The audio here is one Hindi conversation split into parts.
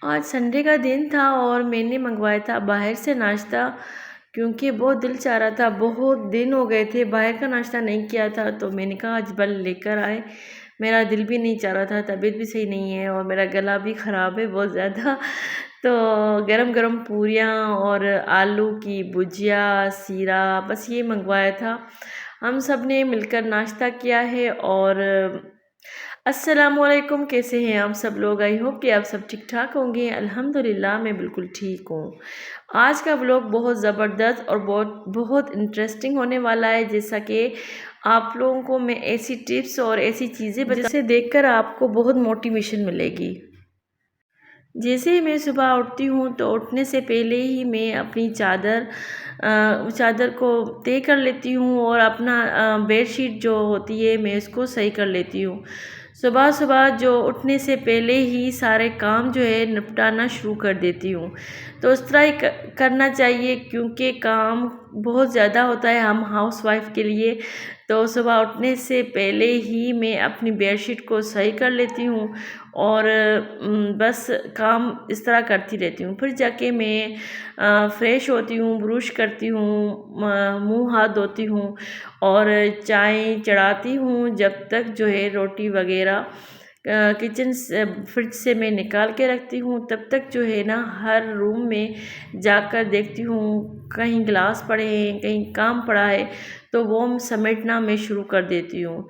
आज संडे का दिन था और मैंने मंगवाया था बाहर से नाश्ता, क्योंकि बहुत दिल चाह रहा था। बहुत दिन हो गए थे बाहर का नाश्ता नहीं किया था, तो मैंने कहा आज बल लेकर आए। मेरा दिल भी नहीं चाह रहा था, तबीयत भी सही नहीं है और मेरा गला भी ख़राब है बहुत ज़्यादा। तो गरम गरम पूरियाँ और आलू की भुजिया, सीरा, बस ये मंगवाया था। हम सब ने मिलकर नाश्ता किया है। और अस्सलामुअलैकुम, कैसे हैं आप सब लोग? आई होप कि आप सब ठीक ठाक होंगे। अल्हम्दुलिल्लाह मैं बिल्कुल ठीक हूँ। आज का व्लॉग बहुत ज़बरदस्त और बहुत बहुत इंटरेस्टिंग होने वाला है। जैसा कि आप लोगों को मैं ऐसी टिप्स और ऐसी चीज़ें जिसे देखकर आपको बहुत मोटिवेशन मिलेगी। जैसे ही मैं सुबह उठती हूँ तो उठने से पहले ही मैं अपनी चादर को तय कर लेती हूँ और अपना बेडशीट जो होती है मैं उसको सही कर लेती हूँ। सुबह सुबह जो उठने से पहले ही सारे काम जो है निपटाना शुरू कर देती हूँ। तो उस तरह ही करना चाहिए, क्योंकि काम बहुत ज़्यादा होता है हम हाउसवाइफ के लिए। तो सुबह उठने से पहले ही मैं अपनी बेडशीट को सही कर लेती हूँ और बस काम इस तरह करती रहती हूँ। फिर जाके मैं फ़्रेश होती हूँ, ब्रश करती हूँ, मुंह हाथ धोती हूँ और चाय चढ़ाती हूँ। जब तक जो है रोटी वगैरह किचन से फ्रिज से मैं निकाल के रखती हूँ, तब तक जो है ना हर रूम में जाकर देखती हूँ कहीं गिलास पड़े हैं, कहीं काम पड़ा है, तो वो समेटना मैं शुरू कर देती हूँ।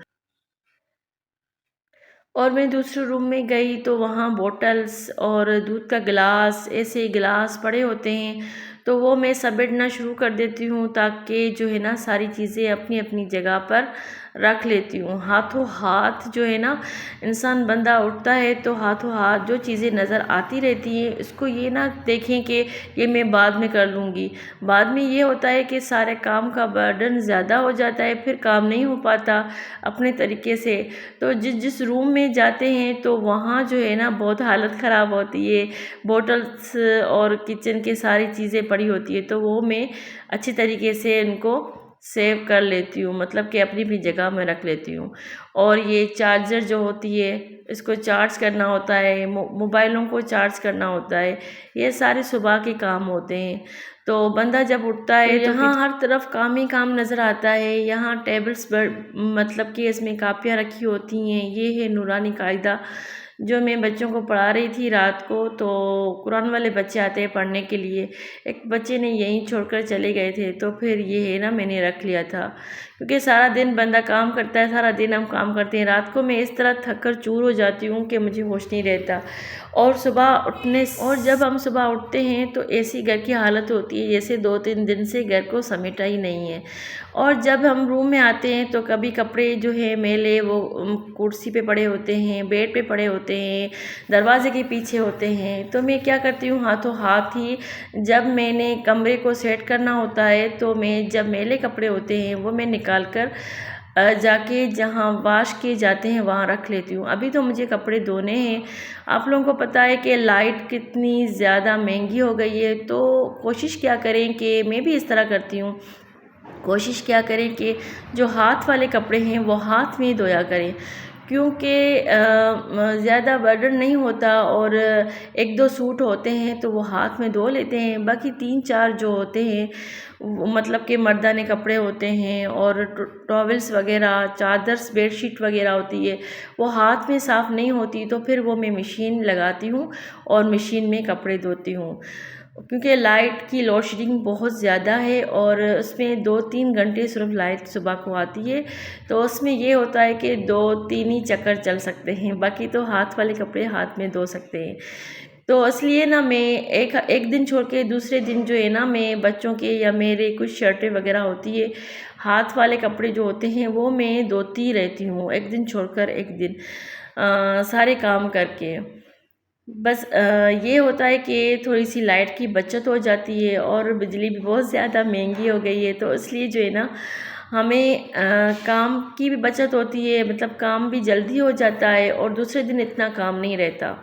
और मैं दूसरे रूम में गई तो वहाँ बॉटल्स और दूध का गिलास, ऐसे गिलास पड़े होते हैं, तो वो मैं समेटना शुरू कर देती हूँ, ताकि जो है ना सारी चीज़ें अपनी अपनी जगह पर रख लेती हूँ। हाथों हाथ जो है ना इंसान बंदा उठता है तो हाथों हाथ जो चीज़ें नज़र आती रहती हैं, इसको ये ना देखें कि ये मैं बाद में कर लूँगी। बाद में ये होता है कि सारे काम का बर्डन ज़्यादा हो जाता है, फिर काम नहीं हो पाता अपने तरीके से। तो जिस जिस रूम में जाते हैं तो वहाँ जो है ना बहुत हालत ख़राब होती है। बॉटल्स और किचन की सारी चीज़ें पड़ी होती है, तो वो मैं अच्छी तरीके से इनको सेव कर लेती हूँ, मतलब कि अपनी भी जगह में रख लेती हूँ। और ये चार्जर जो होती है, इसको चार्ज करना होता है, मोबाइलों को चार्ज करना होता है, ये सारे सुबह के काम होते हैं। तो बंदा जब उठता है तो यहाँ हर तरफ काम ही काम नज़र आता है। यहाँ टेबल्स मतलब कि इसमें कापियाँ रखी होती हैं। ये है नूरानी कायदा, जो मैं बच्चों को पढ़ा रही थी रात को। तो कुरान वाले बच्चे आते हैं पढ़ने के लिए, एक बच्चे ने यहीं छोड़कर चले गए थे, तो फिर ये है ना मैंने रख लिया था। क्योंकि सारा दिन बंदा काम करता है, सारा दिन हम काम करते हैं, रात को मैं इस तरह थक कर चूर हो जाती हूँ कि मुझे होश नहीं रहता। और जब हम सुबह उठते हैं तो ऐसी घर की हालत होती है जैसे 2-3 दिन से घर को समेटा ही नहीं है। और जब हम रूम में आते हैं तो कभी कपड़े जो है मैले वो कुर्सी पे पड़े होते हैं, बेड पे पड़े होते हैं, दरवाजे के पीछे होते हैं। तो मैं क्या करती हूँ, हाथों हाथ ही जब मैंने कमरे को सेट करना होता है, तो मैं जब मैले कपड़े होते हैं वो मैं निकाल कर जाके जहाँ वाश किए जाते हैं वहाँ रख लेती हूँ। अभी तो मुझे कपड़े धोने हैं। आप लोगों को पता है कि लाइट कितनी ज़्यादा महंगी हो गई है, तो कोशिश क्या करें कि मैं भी इस तरह करती हूँ, कोशिश क्या करें कि जो हाथ वाले कपड़े हैं वो हाथ में ही धोया करें, क्योंकि ज़्यादा बर्डन नहीं होता। और 1-2 सूट होते हैं तो वो हाथ में धो लेते हैं, बाकी 3-4 जो होते हैं मतलब कि मर्दाने कपड़े होते हैं और टॉवल्स वगैरह, चादर्स, बेडशीट वगैरह होती है, वो हाथ में साफ़ नहीं होती, तो फिर वो मैं मशीन लगाती हूँ और मशीन में कपड़े धोती हूँ। क्योंकि लाइट की लोड शेडिंग बहुत ज़्यादा है और उसमें 2-3 घंटे सिर्फ लाइट सुबह को आती है, तो उसमें ये होता है कि 2-3 ही चक्कर चल सकते हैं, बाकी तो हाथ वाले कपड़े हाथ में धो सकते हैं। तो इसलिए ना मैं एक एक दिन छोड़ के दूसरे दिन जो है ना मैं बच्चों के या मेरे कुछ शर्टें वगैरह होती है, हाथ वाले कपड़े जो होते हैं वो मैं धोती रहती हूँ, एक दिन छोड़कर एक दिन सारे काम करके। बस ये होता है कि थोड़ी सी लाइट की बचत हो जाती है और बिजली भी बहुत ज़्यादा महंगी हो गई है, तो इसलिए जो है ना हमें काम की भी बचत होती है, मतलब काम भी जल्दी हो जाता है और दूसरे दिन इतना काम नहीं रहता।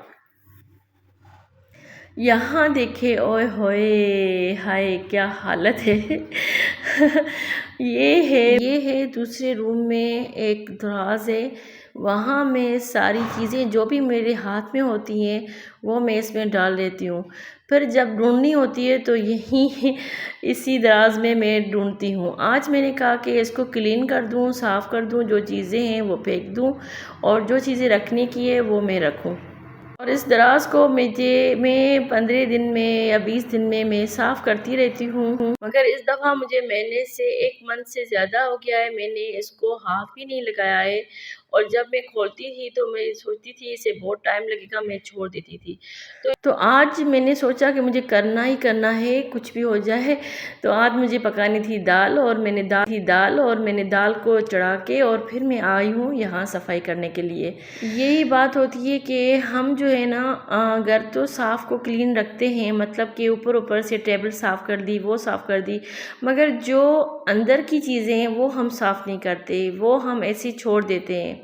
यहाँ देखे, ओए होए, हाय क्या हालत है। ये है दूसरे रूम में एक दराज है, वहाँ मैं सारी चीज़ें जो भी मेरे हाथ में होती हैं वो मैं इसमें डाल देती हूँ। फिर जब ढूँढनी होती है तो यहीं इसी दराज़ में मैं ढूँढती हूँ। आज मैंने कहा कि इसको क्लीन कर दूँ, साफ़ कर दूँ, जो चीज़ें हैं वो फेंक दूँ और जो चीज़ें रखने की है वो मैं रखूँ। और इस दराज़ को मैं 15 दिन में या 20 दिन में मैं साफ़ करती रहती हूँ। मगर इस दफ़ा मुझे महीने से 1 मंथ से ज़्यादा हो गया है, मैंने इसको हाथ भी नहीं लगाया है। और जब मैं खोलती थी तो मैं सोचती थी इसे बहुत टाइम लगेगा, मैं छोड़ देती थी। तो आज मैंने सोचा कि मुझे करना ही करना है, कुछ भी हो जाए। तो आज मुझे पकानी थी दाल और मैंने दाल को चढ़ा के और फिर मैं आई हूँ यहाँ सफाई करने के लिए। यही बात होती है कि हम जो है ना घर तो साफ़ को क्लीन रखते हैं, मतलब कि ऊपर ऊपर से टेबल साफ़ कर दी, वो साफ़ कर दी, मगर जो अंदर की चीज़ें हैं वो हम साफ़ नहीं करते, वो हम ऐसे ही छोड़ देते हैं।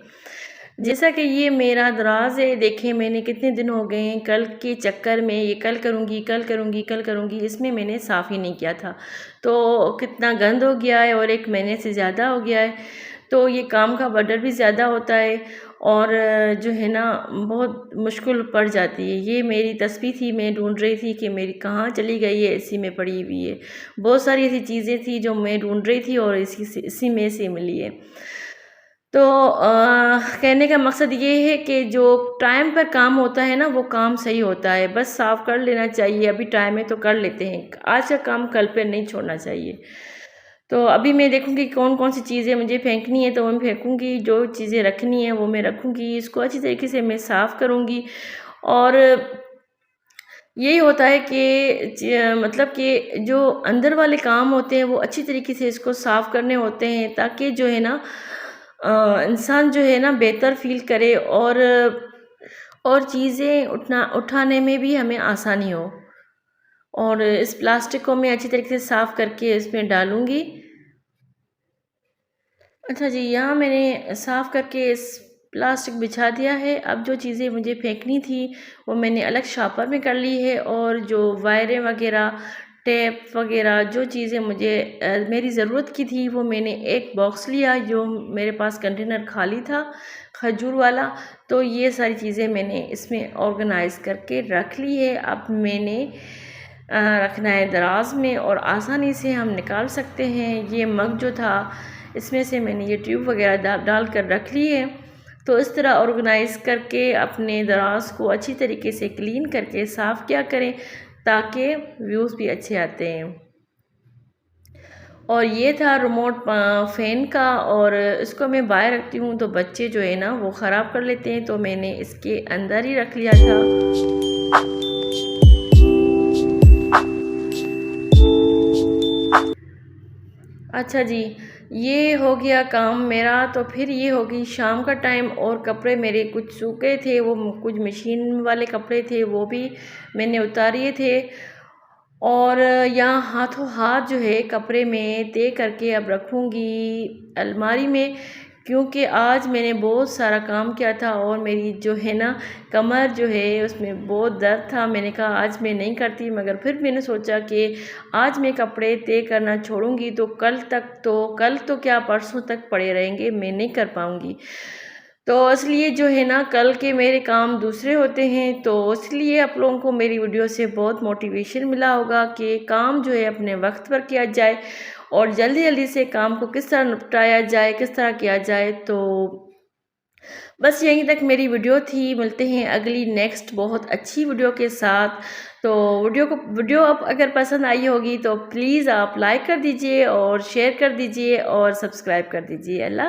जैसा कि ये मेरा दराज़ है, देखें मैंने कितने दिन हो गए हैं, कल के चक्कर में ये कल करूँगी इसमें मैंने साफ़ ही नहीं किया था। तो कितना गंद हो गया है और 1 महीने से ज़्यादा हो गया है। तो ये काम का बर्डन भी ज़्यादा होता है और जो है ना बहुत मुश्किल पड़ जाती है। ये मेरी तस्बीह थी, मैं ढूँढ रही थी कि मेरी कहाँ चली गई है, इसी में पड़ी हुई है। बहुत सारी ऐसी चीज़ें थी जो मैं ढूँढ रही थी और इसी में से मिली है। तो कहने का मकसद ये है कि जो टाइम पर काम होता है ना वो काम सही होता है, बस साफ़ कर लेना चाहिए, अभी टाइम है तो कर लेते हैं, आज का काम कल पे नहीं छोड़ना चाहिए। तो अभी मैं देखूँगी कौन कौन सी चीज़ें मुझे फेंकनी है तो मैं फेंकूँगी, जो चीज़ें रखनी है वो मैं रखूँगी, इसको अच्छी तरीके से मैं साफ़ करूँगी। और यही होता है कि मतलब कि जो अंदर वाले काम होते हैं वो अच्छी तरीके से इसको साफ़ करने होते हैं, ताकि जो है ना इंसान जो है ना बेहतर फ़ील करे और चीज़ें उठाने में भी हमें आसानी हो। और इस प्लास्टिक को मैं अच्छी तरीके से साफ़ करके इसमें डालूँगी। अच्छा जी, यहाँ मैंने साफ़ करके इस प्लास्टिक बिछा दिया है। अब जो चीज़ें मुझे फेंकनी थी वो मैंने अलग शॉपर में कर ली है, और जो वायरें वगैरह, टेप वगैरह, जो चीज़ें मुझे मेरी ज़रूरत की थी वो मैंने एक बॉक्स लिया, जो मेरे पास कंटेनर खाली था खजूर वाला। तो ये सारी चीज़ें मैंने इसमें ऑर्गेनाइज़ करके रख ली है। अब मैंने रखना है दराज में और आसानी से हम निकाल सकते हैं। ये मग जो था इसमें से मैंने ये ट्यूब वगैरह डाल कर रख ली है। तो इस तरह ऑर्गेनाइज़ करके अपने दराज को अच्छी तरीके से क्लीन करके साफ़ किया करें, ताकि व्यूज़ भी अच्छे आते हैं। और ये था रिमोट फ़ैन का, और इसको मैं बाहर रखती हूँ तो बच्चे जो है ना वो ख़राब कर लेते हैं, तो मैंने इसके अंदर ही रख लिया था। अच्छा जी, ये हो गया काम मेरा। तो फिर ये हो गई शाम का टाइम, और कपड़े मेरे कुछ सूखे थे, वो कुछ मशीन वाले कपड़े थे वो भी मैंने उतारे थे। और यहाँ हाथों हाथ जो है कपड़े में तय करके अब रखूँगी अलमारी में, क्योंकि आज मैंने बहुत सारा काम किया था और मेरी जो है ना कमर जो है उसमें बहुत दर्द था। मैंने कहा आज मैं नहीं करती, मगर फिर मैंने सोचा कि आज मैं कपड़े तय करना छोड़ूंगी तो कल तो क्या परसों तक पड़े रहेंगे, मैं नहीं कर पाऊँगी। तो इसलिए जो है ना कल के मेरे काम दूसरे होते हैं, तो इसलिए आप लोगों को मेरी वीडियो से बहुत मोटिवेशन मिला होगा कि काम जो है अपने वक्त पर किया जाए और जल्दी जल्दी से काम को किस तरह निपटाया जाए, किस तरह किया जाए। तो बस यहीं तक मेरी वीडियो थी, मिलते हैं अगली नेक्स्ट बहुत अच्छी वीडियो के साथ। तो वीडियो अब अगर पसंद आई होगी तो प्लीज़ आप लाइक कर दीजिए और शेयर कर दीजिए और सब्सक्राइब कर दीजिए। अल्लाह।